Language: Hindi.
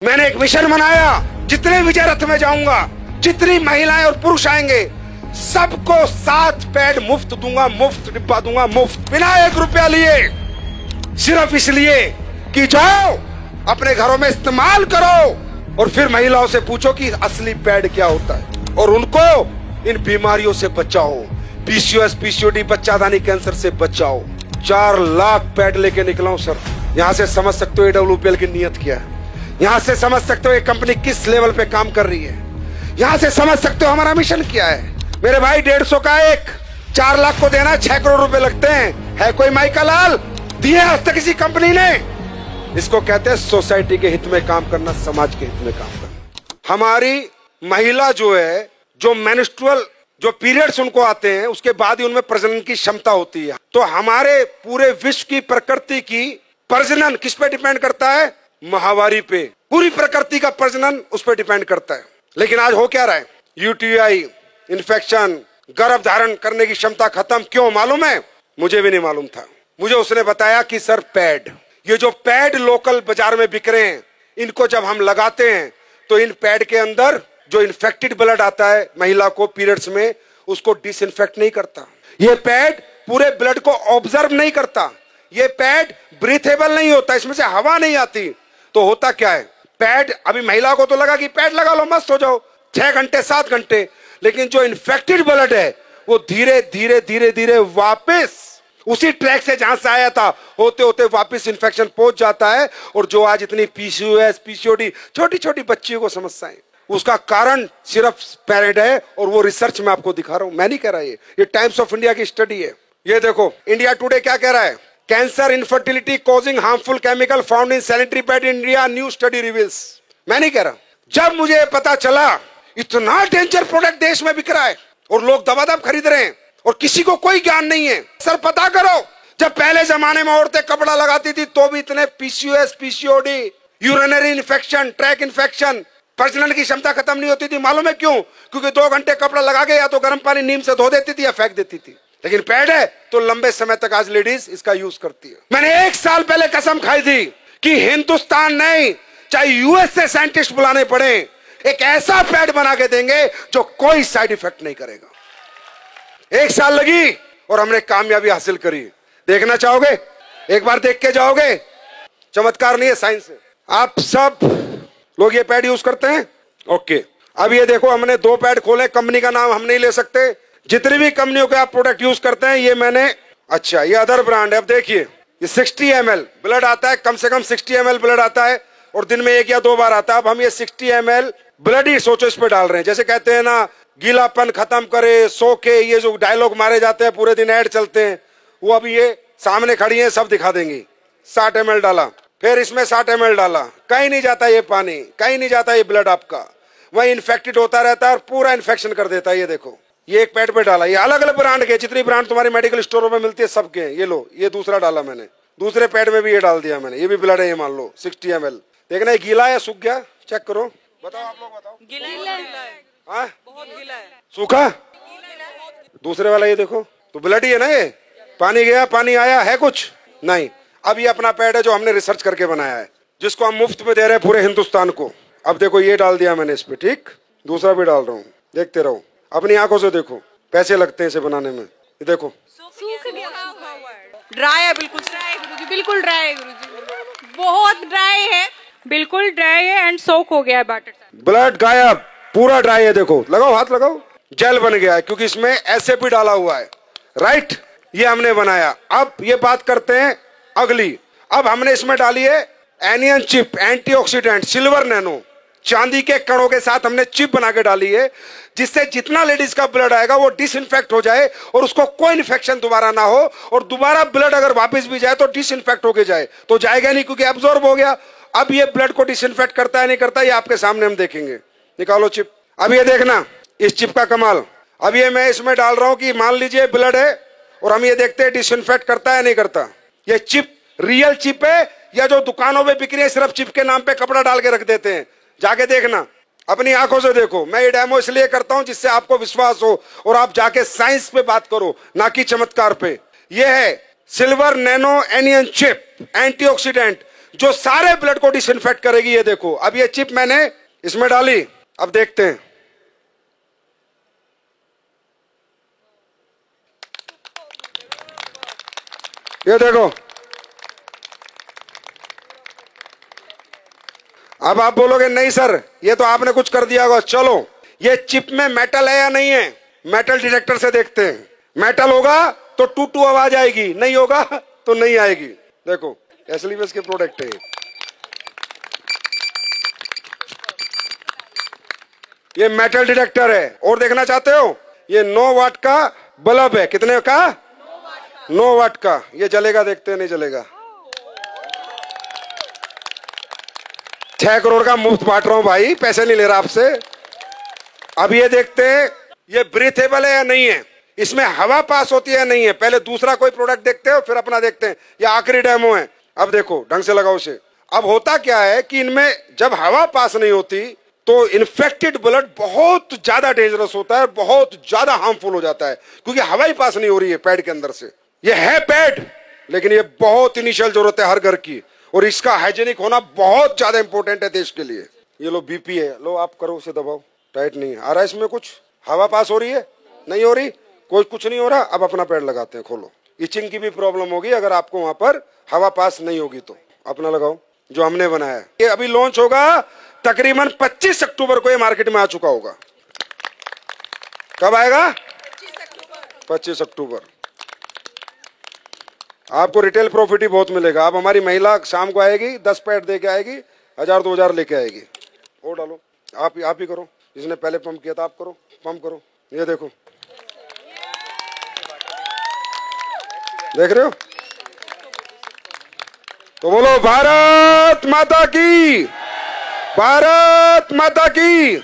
मैंने एक मिशन बनाया, जितने विजय रथ में जाऊंगा, जितनी महिलाएं और पुरुष आएंगे, सबको 7 पैड मुफ्त दूंगा, मुफ्त डिब्बा दूंगा, मुफ्त, बिना 1 रुपया लिए, सिर्फ इसलिए कि जाओ अपने घरों में इस्तेमाल करो और फिर महिलाओं से पूछो कि असली पैड क्या होता है और उनको इन बीमारियों से बचाओ। पीसीओएस, पीसीओडी, बच्चादानी कैंसर से बचाओ। 4 लाख पैड लेके निकला हूं सर। यहां से समझ सकते हो AWPL की नीयत क्या है, यहां से समझ सकते हो ये कंपनी किस लेवल पे काम कर रही है, यहां से समझ सकते हो हमारा मिशन क्या है। मेरे भाई 150 का एक 4 लाख को देना 6 करोड़ रुपए लगते हैं। है कोई माइका लाल दिए आज तक किसी कंपनी ने? इसको कहते हैं सोसाइटी के हित में काम करना, समाज के हित में काम करना। हमारी महिला जो है, जो मेंस्ट्रुअल जो पीरियड्स उनको आते हैं, उसके बाद ही उनमें प्रजनन की क्षमता होती है। तो हमारे पूरे विश्व की प्रकृति की प्रजनन किस पे डिपेंड करता है? माहवारी पे। पूरी प्रकृति का प्रजनन उस पर डिपेंड करता है। लेकिन आज हो क्या रहा है? यूटीआई, इन्फेक्शन, गर्भ धारण करने की क्षमता खत्म। क्यों मालूम है? मुझे भी नहीं मालूम था। मुझे उसने बताया कि सर पैड, ये जो पैड लोकल बाजार में बिक रहे हैं, इनको जब हम लगाते हैं तो इन पैड के अंदर जो इन्फेक्टेड ब्लड आता है महिला को पीरियड्स में, उसको डिसइंफेक्ट नहीं करता। ये पैड पूरे ब्लड को ऑब्जर्व नहीं करता। ये पैड ब्रीथेबल नहीं होता, इसमें से हवा नहीं आती। तो होता क्या है? पैड, अभी महिला को तो लगा कि पैड लगा लो मस्त हो जाओ, 6 घंटे 7 घंटे, लेकिन जो इन्फेक्टेड ब्लड है वो धीरे धीरे धीरे धीरे वापस उसी ट्रैक से जहां से आया था होते होते वापस इन्फेक्शन पहुंच जाता है। और जो आज इतनी पीसीओएस, पीसीओडी, छोटी छोटी बच्चियों को समस्याएं, उसका कारण सिर्फ पैड है। और वो रिसर्च मैं आपको दिखा रहा हूं, मैं नहीं कह रहा, ये टाइम्स ऑफ इंडिया की स्टडी है। ये देखो इंडिया टुडे क्या कह रहा है? Cancer, infertility causing harmful chemical found in sanitary pad in India, new study reveals. मैं नहीं कह रहा। जब मुझे पता चला इतना डेंजर प्रोडक्ट देश में बिक रहा है और लोग दबादब खरीद रहे हैं और किसी को कोई ज्ञान नहीं है, सर पता करो, जब पहले जमाने में औरतें कपड़ा लगाती थी तो भी इतने PCOS, PCOD, urinary infection, track infection, प्रजनन की क्षमता खत्म नहीं होती थी। मालूम है क्यों? क्योंकि 2 घंटे कपड़ा लगा के या तो गर्म पानी नीम से धो देती थी या फेंक देती थी। लेकिन पैड है तो लंबे समय तक आज लेडीज इसका यूज करती है। मैंने 1 साल पहले कसम खाई थी कि हिंदुस्तान नहीं, चाहे यूएस से साइंटिस्ट बुलाने पड़े, एक ऐसा पैड बना के देंगे जो कोई साइड इफेक्ट नहीं करेगा। 1 साल लगी और हमने कामयाबी हासिल करी। देखना चाहोगे? एक बार देख के जाओगे। चमत्कार नहीं है, साइंस है। आप सब लोग ये पैड यूज करते हैं? ओके, अब ये देखो हमने 2 पैड खोले। कंपनी का नाम हम नहीं ले सकते। जितनी भी कंपनियों के आप प्रोडक्ट यूज करते हैं, ये मैंने, अच्छा ये अदर ब्रांड है। अब देखिए ये 60 ml ब्लड आता है, कम से कम 60 ml ब्लड आता है और दिन में 1 या 2 बार आता है। अब हम ये 60 ml ब्लड ही सोचो इस पे डाल रहे हैं। जैसे कहते हैं ना, गीलापन खत्म करे, सोखे, ये जो डायलॉग मारे जाते हैं, पूरे दिन ऐड चलते हैं, वो अभी ये सामने खड़ी है, सब दिखा देंगी। 60 ml डाला, फिर इसमें 60 ml डाला, कहीं नहीं जाता ये पानी, कहीं नहीं जाता ये ब्लड आपका, वही इन्फेक्टेड होता रहता है और पूरा इन्फेक्शन कर देता है। ये देखो ये एक पैड पे डाला, ये अलग अलग ब्रांड के, जितनी ब्रांड तुम्हारी मेडिकल स्टोरों में मिलती है सबके। ये लो, ये दूसरा डाला मैंने, दूसरे पैड में भी ये डाल दिया मैंने। ये भी ब्लड है, ये मान लो 60 ml। देखना ये गीला है, सूख गया, चेक करो, बताओ आप लोग बताओ। गीला है, हाँ बहुत गीला है। सूखा? दूसरे वाला ये देखो, तो ब्लड ही है ना। ये पानी गया, पानी आया है कुछ नहीं। अब ये अपना पैड है जो हमने रिसर्च करके बनाया है, जिसको हम मुफ्त में दे रहे हैं पूरे हिंदुस्तान को। अब देखो ये डाल दिया मैंने इस पे, ठीक, दूसरा भी डाल रहा हूँ, देखते रहो, अपनी आंखों से देखो। पैसे लगते हैं इसे बनाने में। ये देखो सूख गया, ड्राई है, बिल्कुल ड्राई है गुरुजी, बिल्कुल ड्राई है गुरुजी, बहुत ड्राई है, बिल्कुल ड्राई है एंड सोक हो गया है बैटर। ब्लड गायब, पूरा ड्राई है। देखो, लगाओ हाथ लगाओ, जेल बन गया है क्योंकि इसमें एसएप भी डाला हुआ है, राइट। ये हमने बनाया। अब ये बात करते हैं अगली। अब हमने इसमें डाली है anion chip, antioxidant, silver nano, चांदी के कणों के साथ हमने चिप बना के डाली है, जिससे जितना लेडीज का ब्लड आएगा वो डिसइंफेक्ट हो जाए और उसको कोई इन्फेक्शन दोबारा ना हो। और दोबारा ब्लड अगर वापस भी जाए तो डिसइंफेक्ट होके जाए, तो जाएगा नहीं क्योंकि एब्जॉर्ब हो गया। अब ये ब्लड को डिसइंफेक्ट करता है नहीं करता, ये आपके सामने हम देखेंगे। निकालो चिप। अब ये देखना इस चिप का कमाल। अब ये मैं इसमें डाल रहा हूं कि मान लीजिए ब्लड है और हम ये देखते हैं डिसइंफेक्ट करता है नहीं करता। ये चिप रियल चिप है या जो दुकानों में बिक रही है सिर्फ चिप के नाम पे कपड़ा डाल के रख देते हैं? जाके देखना, अपनी आंखों से देखो। मैं ये डेमो इसलिए करता हूं जिससे आपको विश्वास हो और आप जाके साइंस पे बात करो, ना कि चमत्कार पे। ये है silver nano anion chip antioxidant, जो सारे ब्लड को डिसइंफेक्ट करेगी। ये देखो, अब ये चिप मैंने इसमें डाली, अब देखते हैं। ये देखो, अब आप बोलोगे नहीं सर ये तो आपने कुछ कर दिया होगा। चलो, ये चिप में मेटल है या नहीं है, मेटल डिटेक्टर से देखते हैं। मेटल होगा तो टू टू आवाज आएगी, नहीं होगा तो नहीं आएगी। देखो, एसएलवीएस के प्रोडक्ट है ये मेटल डिटेक्टर है। और देखना चाहते हो, ये 9 वाट का बल्ब है। कितने का? 9 वाट का। ये जलेगा, देखते हैं नहीं जलेगा। 6 करोड़ का मुफ्त बांट रहा हूं भाई, पैसे नहीं ले रहा आपसे। अब ये देखते हैं ये ब्रीथेबल है या नहीं है, इसमें हवा पास होती है या नहीं है। पहले दूसरा कोई प्रोडक्ट देखते हो, फिर अपना देखते हैं। ये आखिरी डेमो है। अब देखो, ढंग से लगाओ उसे। अब होता क्या है कि इनमें जब हवा पास नहीं होती तो इन्फेक्टेड ब्लड बहुत ज्यादा डेंजरस होता है, बहुत ज्यादा हार्मफुल हो जाता है, क्योंकि हवा ही पास नहीं हो रही है पैड के अंदर से। ये है पैड, लेकिन ये बहुत इनिशियल जरूरत है हर घर की, और इसका हाइजेनिक होना बहुत ज्यादा इंपॉर्टेंट है देश के लिए। ये लो बीपी है, लो आप करो, उसे दबाओ। टाइट नहीं आ रहा है इसमें कुछ, हवा पास हो रही है, नहीं हो रही, कोई कुछ नहीं हो रहा। अब अपना पैड लगाते हैं, खोलो। इचिंग की भी प्रॉब्लम होगी अगर आपको वहां पर हवा पास नहीं होगी तो। अपना लगाओ जो हमने बनाया है। ये अभी लॉन्च होगा तकरीबन 25 अक्टूबर को, ये मार्केट में आ चुका होगा। कब आएगा? 25 अक्टूबर। आपको रिटेल प्रॉफिट ही बहुत मिलेगा। अब हमारी महिला शाम को आएगी, 10 पैड दे के आएगी, 1000-2000 लेके आएगी। और डालो, आप ही करो, जिसने पहले पंप किया था आप करो, पंप करो। ये देखो, देख रहे हो? तो बोलो भारत माता की, भारत माता की।